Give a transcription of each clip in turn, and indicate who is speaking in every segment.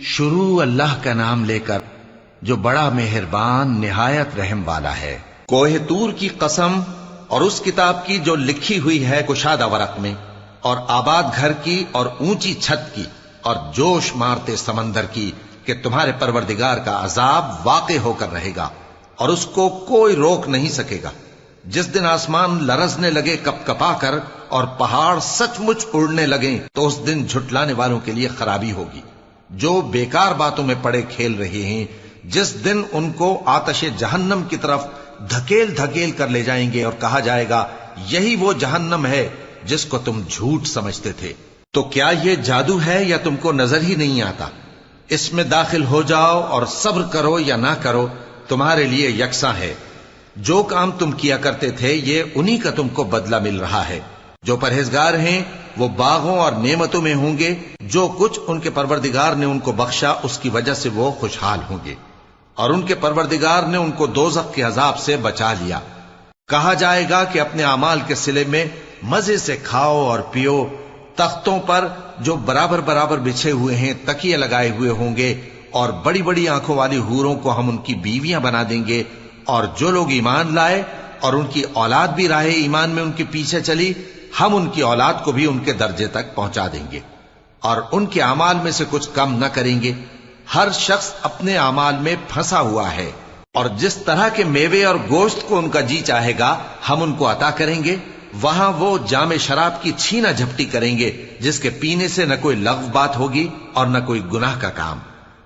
Speaker 1: شروع اللہ کا نام لے کر جو بڑا مہربان نہایت رحم والا ہے۔ کوہ طور کی قسم اور اس کتاب کی جو لکھی ہوئی ہے کشادہ ورق میں، اور آباد گھر کی اور اونچی چھت کی، اور جوش مارتے سمندر کی کہ تمہارے پروردگار کا عذاب واقع ہو کر رہے گا اور اس کو کوئی روک نہیں سکے گا۔ جس دن آسمان لرزنے لگے کپ کپا کر اور پہاڑ سچ مچ اڑنے لگیں تو اس دن جھٹلانے والوں کے لیے خرابی ہوگی جو بیکار باتوں میں پڑے کھیل رہے ہیں۔ جس دن ان کو آتش جہنم کی طرف دھکیل دھکیل کر لے جائیں گے اور کہا جائے گا یہی وہ جہنم ہے جس کو تم جھوٹ سمجھتے تھے۔ تو کیا یہ جادو ہے یا تم کو نظر ہی نہیں آتا؟ اس میں داخل ہو جاؤ اور صبر کرو یا نہ کرو تمہارے لیے یکساں ہے۔ جو کام تم کیا کرتے تھے یہ انہی کا تم کو بدلہ مل رہا ہے۔ جو پرہیزگار ہیں وہ باغوں اور نعمتوں میں ہوں گے، جو کچھ ان کے پروردگار نے ان کو بخشا اس کی وجہ سے وہ خوشحال ہوں گے، اور ان کے پروردگار نے ان کو دوزخ کے عذاب سے بچا لیا۔ کہا جائے گا کہ اپنے اعمال کے صلے میں مزے سے کھاؤ اور پیو، تختوں پر جو برابر برابر بچھے ہوئے ہیں تکیے لگائے ہوئے ہوں گے، اور بڑی بڑی آنکھوں والی حوروں کو ہم ان کی بیویاں بنا دیں گے، اور جو لوگ ایمان لائے اور ان کی اولاد بھی راہ ایمان میں ان کے پیچھے چلی، ہم ان کی اولاد کو بھی ان کے درجے تک پہنچا دیں گے اور ان کے اعمال میں سے کچھ کم نہ کریں گے۔ ہر شخص اپنے اعمال میں پھنسا ہوا ہے، اور جس طرح کے میوے اور گوشت کو ان کا جی چاہے گا ہم ان کو عطا کریں گے۔ وہاں وہ جام شراب کی چھینا جھپٹی کریں گے جس کے پینے سے نہ کوئی لغو بات ہوگی اور نہ کوئی گناہ کا کام۔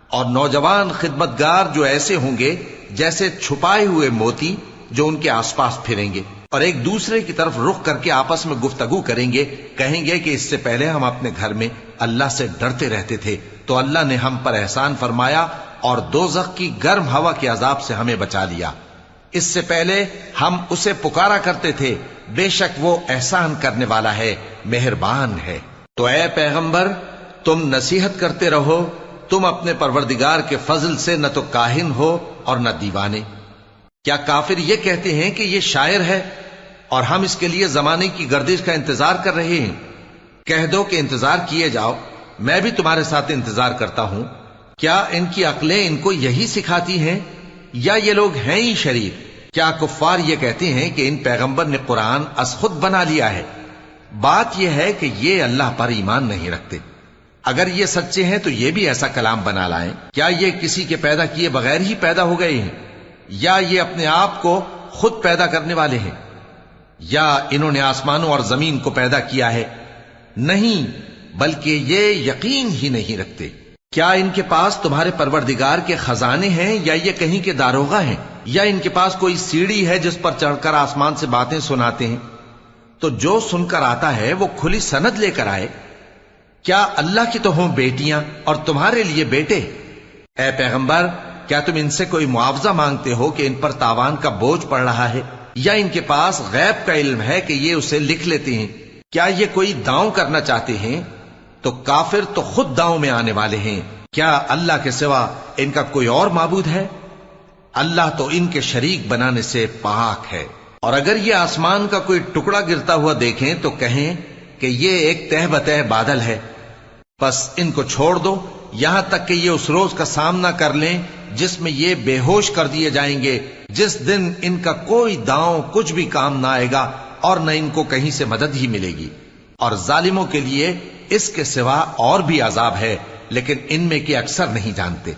Speaker 1: اور نوجوان خدمتگار جو ایسے ہوں گے جیسے چھپائے ہوئے موتی جو ان کے آس پاس پھریں گے اور ایک دوسرے کی طرف رخ کر کے آپس میں گفتگو کریں گے، کہیں گے کہ اس سے پہلے ہم اپنے گھر میں اللہ سے ڈرتے رہتے تھے تو اللہ نے ہم پر احسان فرمایا اور دوزخ کی گرم ہوا کے عذاب سے ہمیں بچا لیا۔ اس سے پہلے ہم اسے پکارا کرتے تھے، بے شک وہ احسان کرنے والا ہے، مہربان ہے۔ تو اے پیغمبر تم نصیحت کرتے رہو، تم اپنے پروردگار کے فضل سے نہ تو کاہن ہو اور نہ دیوانے۔ کیا کافر یہ کہتے ہیں کہ یہ شاعر ہے اور ہم اس کے لیے زمانے کی گردش کا انتظار کر رہے ہیں؟ کہہ دو کہ انتظار کیے جاؤ، میں بھی تمہارے ساتھ انتظار کرتا ہوں۔ کیا ان کی عقلیں ان کو یہی سکھاتی ہیں یا یہ لوگ ہیں ہی شریر؟ کیا کفار یہ کہتے ہیں کہ ان پیغمبر نے قرآن از خود بنا لیا ہے؟ بات یہ ہے کہ یہ اللہ پر ایمان نہیں رکھتے۔ اگر یہ سچے ہیں تو یہ بھی ایسا کلام بنا لائیں۔ کیا یہ کسی کے پیدا کیے بغیر ہی پیدا ہو گئے ہیں، یا یہ اپنے آپ کو خود پیدا کرنے والے ہیں، یا انہوں نے آسمانوں اور زمین کو پیدا کیا ہے؟ نہیں، بلکہ یہ یقین ہی نہیں رکھتے۔ کیا ان کے پاس تمہارے پروردگار کے خزانے ہیں یا یہ کہیں کے داروغہ ہیں، یا ان کے پاس کوئی سیڑھی ہے جس پر چڑھ کر آسمان سے باتیں سناتے ہیں؟ تو جو سن کر آتا ہے وہ کھلی سند لے کر آئے۔ کیا اللہ کی تو ہوں بیٹیاں اور تمہارے لیے بیٹے؟ اے پیغمبر کیا تم ان سے کوئی معاوضہ مانگتے ہو کہ ان پر تاوان کا بوجھ پڑ رہا ہے، یا ان کے پاس غیب کا علم ہے کہ یہ اسے لکھ لیتے ہیں؟ کیا یہ کوئی داؤں کرنا چاہتے ہیں؟ تو کافر تو خود داؤں میں آنے والے ہیں۔ کیا اللہ کے سوا ان کا کوئی اور معبود ہے؟ اللہ تو ان کے شریک بنانے سے پاک ہے۔ اور اگر یہ آسمان کا کوئی ٹکڑا گرتا ہوا دیکھیں تو کہیں کہ یہ ایک تہ بتہ بادل ہے، بس ان کو چھوڑ دو یہاں تک کہ یہ اس روز کا سامنا کر لیں جس میں یہ بے ہوش کر دیے جائیں گے، جس دن ان کا کوئی داؤں کچھ بھی کام نہ آئے گا اور نہ ان کو کہیں سے مدد ہی ملے گی۔ اور ظالموں کے لیے اس کے سوا اور بھی عذاب ہے، لیکن ان میں کے اکثر نہیں جانتے۔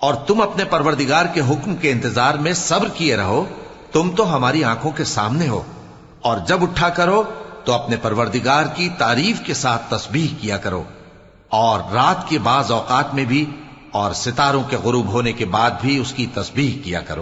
Speaker 1: اور تم اپنے پروردگار کے حکم کے انتظار میں صبر کیے رہو، تم تو ہماری آنکھوں کے سامنے ہو۔ اور جب اٹھا کرو تو اپنے پروردگار کی تعریف کے ساتھ تسبیح کیا کرو، اور رات کے بعض اوقات میں بھی اور ستاروں کے غروب ہونے کے بعد بھی اس کی تسبیح کیا کرو۔